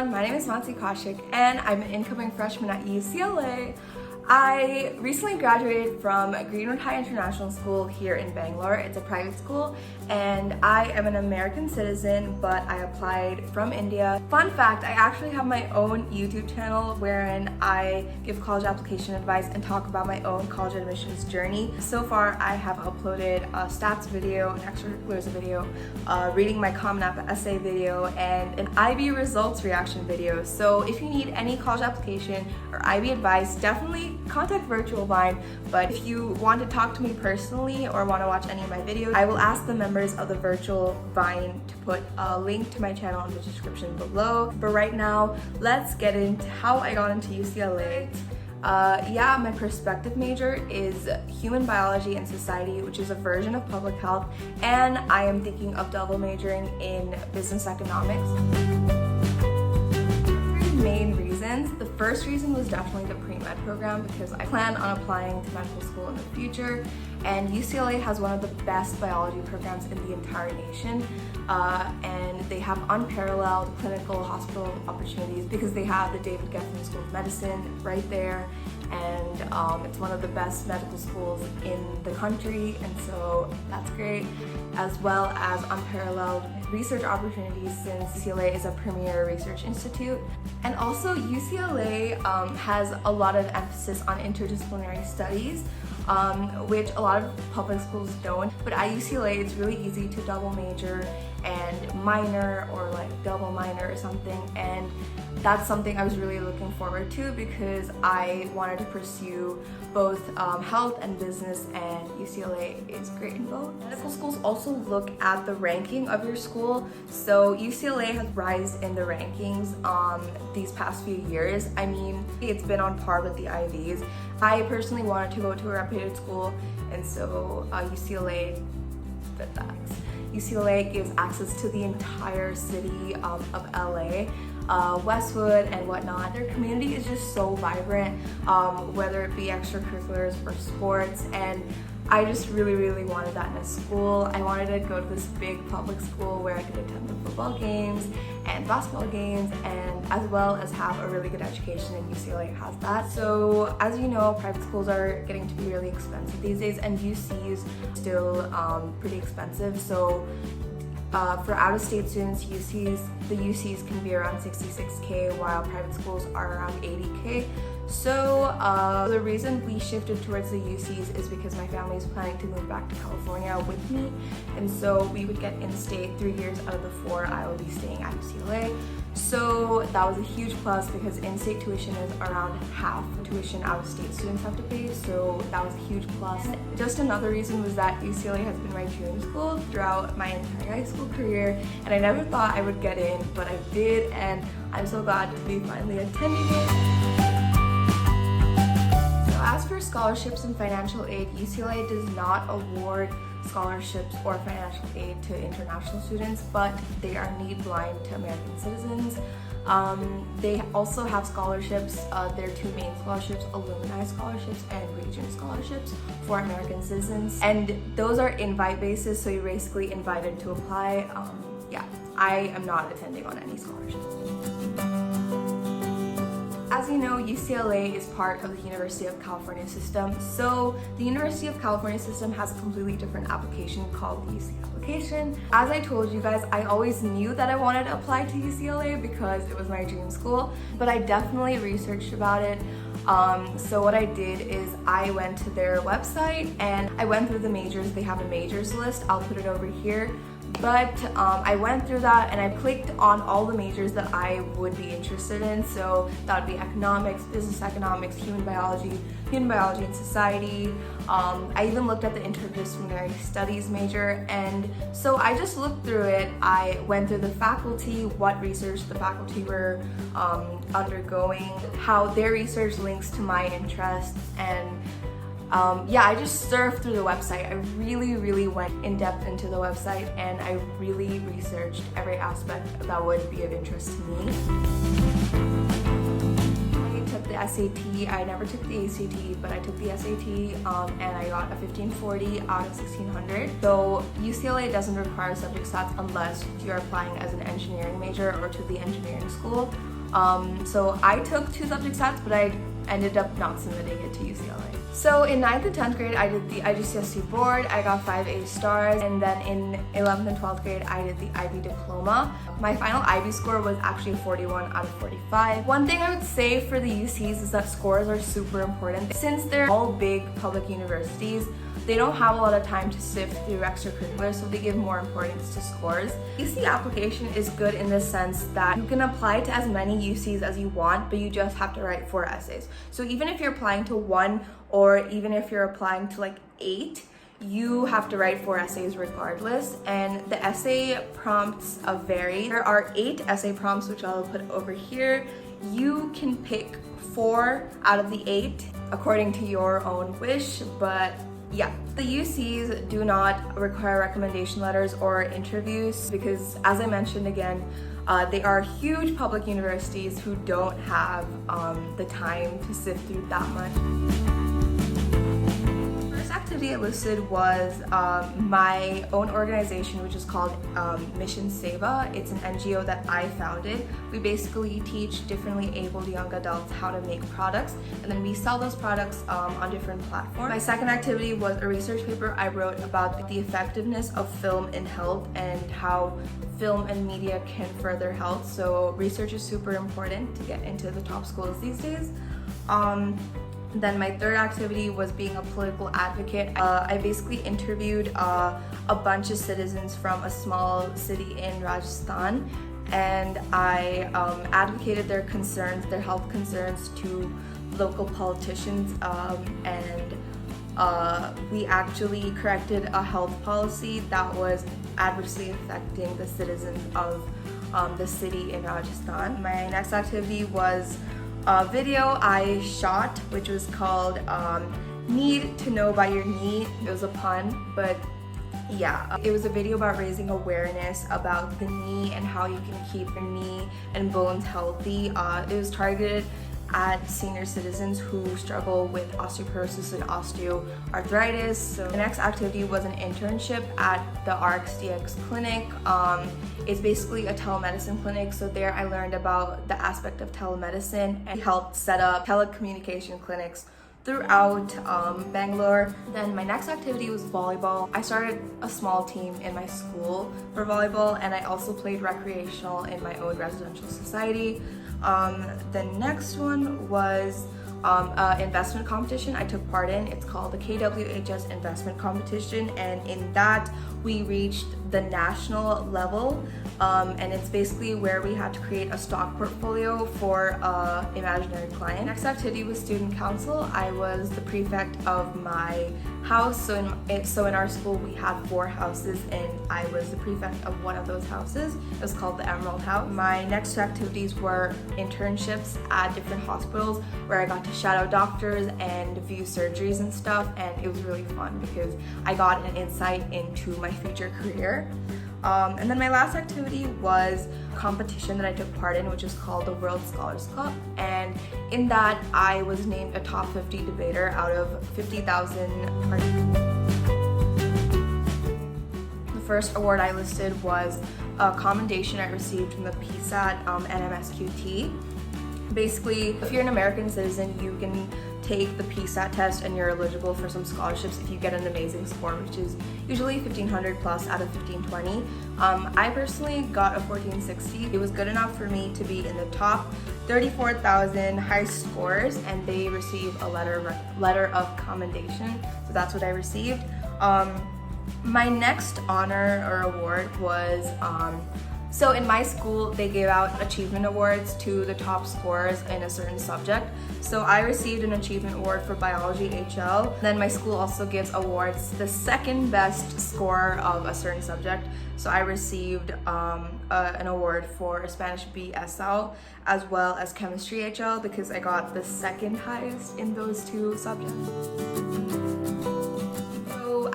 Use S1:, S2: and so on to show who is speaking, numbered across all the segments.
S1: everyone, my name is Mansi Kaushik and I'm an incoming freshman at UCLA. I recently graduated from Greenwood High International School here in Bangalore. It's a private school and I am an American citizen, but I applied from India. Fun fact, I actually have my own YouTube channel wherein I give college application advice and talk about my own college admissions journey. So far, I have uploaded a stats video, an extracurriculars video, reading my Common App essay video, and an IB results reaction video. So if you need any college application or IB advice, definitely contact Virtual Vine. But if you want to talk to me personally or want to watch any of my videos, I will ask the members of the Virtual Vine to put a link to my channel in the description below. But right now, let's get into how I got into UCLA. My perspective major is human biology and society, which is a version of public health, and I am thinking of double majoring in business economics. Main reasons. The first reason was definitely the pre-med program because I plan on applying to medical school in the future, and UCLA has one of the best biology programs in the entire nation, and they have unparalleled clinical hospital opportunities because they have the David Geffen School of Medicine right there, and it's one of the best medical schools in the country, and so that's great, as well as unparalleled research opportunities since UCLA is a premier research institute. And also UCLA has a lot of emphasis on interdisciplinary studies, which a lot of public schools don't. But at UCLA, it's really easy to double major and minor, or like double minor or something, and that's something I was really looking forward to because I wanted to pursue both health and business, and UCLA is great in both. Medical schools also look at the ranking of your school, so UCLA has risen in the rankings these past few years. I mean, it's been on par with the Ivies. I personally wanted to go to a reputed school, and so UCLA did that. UCLA gives access to the entire city of LA, Westwood and whatnot. Their community is just so vibrant, whether it be extracurriculars or sports, and I just really wanted that in a school. I wanted to go to this big public school where I could attend the football games and basketball games, and as well as have a really good education, and UCLA has that. So as you know, private schools are getting to be really expensive these days, and UC's still pretty expensive. So for out-of-state students, the UCs can be around $66K, while private schools are around $80K. So the reason we shifted towards the UCs is because my family is planning to move back to California with me, and so we would get in-state 3 years out of the 4 I will be staying at UCLA. So that was a huge plus because in-state tuition is around half tuition out-of-state students have to pay, so that was a huge plus. Just another reason was that UCLA has been my dream school throughout my entire high school career, and I never thought I would get in, but I did, and I'm so glad to be finally attending it. As for scholarships and financial aid, UCLA does not award scholarships or financial aid to international students, but they are need blind to American citizens. They also have scholarships. Their 2 main scholarships, alumni scholarships and regent scholarships for American citizens, and those are invite basis, so you're basically invited to apply. I am not attending on any scholarships. As you know, UCLA is part of the University of California system. So the University of California system has a completely different application called the UC application. As I told you guys, I always knew that I wanted to apply to UCLA because it was my dream school, but I definitely researched about it. So what I did is I went to their website and I went through the majors. They have a majors list. I'll put it over here. But I went through that and I clicked on all the majors that I would be interested in. So that would be economics, business economics, human biology and society. I even looked at the interdisciplinary studies major, and so I just looked through it. I went through the faculty, what research the faculty were undergoing, how their research links to my interests, and I just surfed through the website. I really went in depth into the website, and I really researched every aspect that would be of interest to me. I took the SAT. I never took the ACT, but I took the SAT and I got a 1540 out of 1600. So UCLA doesn't require subject stats unless you're applying as an engineering major or to the engineering school. So I took 2 subject sets, but I ended up not submitting it to UCLA. So in 9th and 10th grade, I did the IGCSE board. I got 5 A stars, and then in 11th and 12th grade, I did the IB diploma. My final IB score was actually 41 out of 45. One thing I would say for the UCs is that scores are super important. Since they're all big public universities, they don't have a lot of time to sift through extracurriculars, so they give more importance to scores. UC application is good in the sense that you can apply to as many UCs as you want, but you just have to write 4 essays. So even if you're applying to 1, or even if you're applying to like 8, you have to write 4 essays regardless, and the essay prompts vary. There are 8 essay prompts, which I'll put over here. You can pick 4 out of the 8 according to your own wish, but yeah, the UCs do not require recommendation letters or interviews because, as I mentioned again, they are huge public universities who don't have the time to sift through that much. Activity I listed was my own organization, which is called Mission Seva. It's an NGO that I founded. We basically teach differently abled young adults how to make products, and then we sell those products on different platforms. My second activity was a research paper I wrote about the effectiveness of film in health and how film and media can further health. So research is super important to get into the top schools these days. Then my third activity was being a political advocate. I basically interviewed a bunch of citizens from a small city in Rajasthan, and I advocated their concerns, their health concerns, to local politicians, and we actually corrected a health policy that was adversely affecting the citizens of the city in Rajasthan. My next activity was a video I shot, which was called Need to Know About Your Knee. It was a pun, but yeah, it was a video about raising awareness about the knee and how you can keep your knee and bones healthy. It was targeted at senior citizens who struggle with osteoporosis and osteoarthritis. So the next activity was an internship at the RxDX clinic. It's basically a telemedicine clinic. So there I learned about the aspect of telemedicine and helped set up telecommunication clinics throughout Bangalore. Then my next activity was volleyball. I started a small team in my school for volleyball, and I also played recreational in my own residential society. The next one was an investment competition I took part in. It's called the KWHS Investment Competition, and in that we reached the national level, and it's basically where we had to create a stock portfolio for an imaginary client. Next activity was student council. I was the prefect of my house, so in our school we had 4 houses, and I was the prefect of one of those houses. It was called the Emerald House. My next 2 activities were internships at different hospitals where I got to shadow doctors and view surgeries and stuff, and it was really fun because I got an insight into my future career. And then my last activity was a competition that I took part in, which is called the World Scholars Cup, and in that I was named a top 50 debater out of 50,000 participants. The first award I listed was a commendation I received from the PSAT NMSQT. Basically, if you're an American citizen, you can take the PSAT test and you're eligible for some scholarships if you get an amazing score, which is usually 1,500 plus out of 1,520. I personally got a 1,460. It was good enough for me to be in the top 34,000 high scores, and they receive a letter of commendation. So that's what I received. My next honor or award was so in my school, they gave out achievement awards to the top scorers in a certain subject. So I received an achievement award for biology HL. Then my school also gives awards to the second best scorer of a certain subject. So I received an award for Spanish BSL as well as chemistry HL because I got the second highest in those 2 subjects.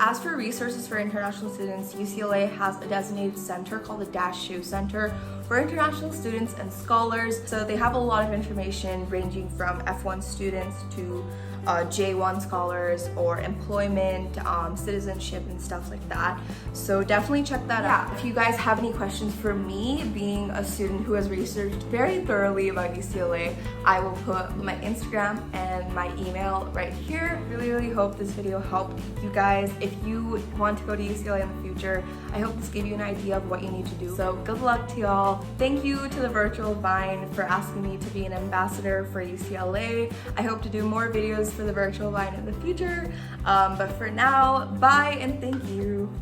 S1: As for resources for international students, UCLA has a designated center called the Dash Shoe Center for international students and scholars. So they have a lot of information ranging from F1 students to J1 scholars or employment, citizenship and stuff like that. So definitely check that out. If you guys have any questions for me, being a student who has researched very thoroughly about UCLA, I will put my Instagram and my email right here. Really hope this video helped you guys. If you want to go to UCLA in the future, I hope this gave you an idea of what you need to do. So good luck to y'all. Thank you to the Virtual Vine for asking me to be an ambassador for UCLA. I hope to do more videos for the Virtual Vine in the future. But for now, bye and thank you.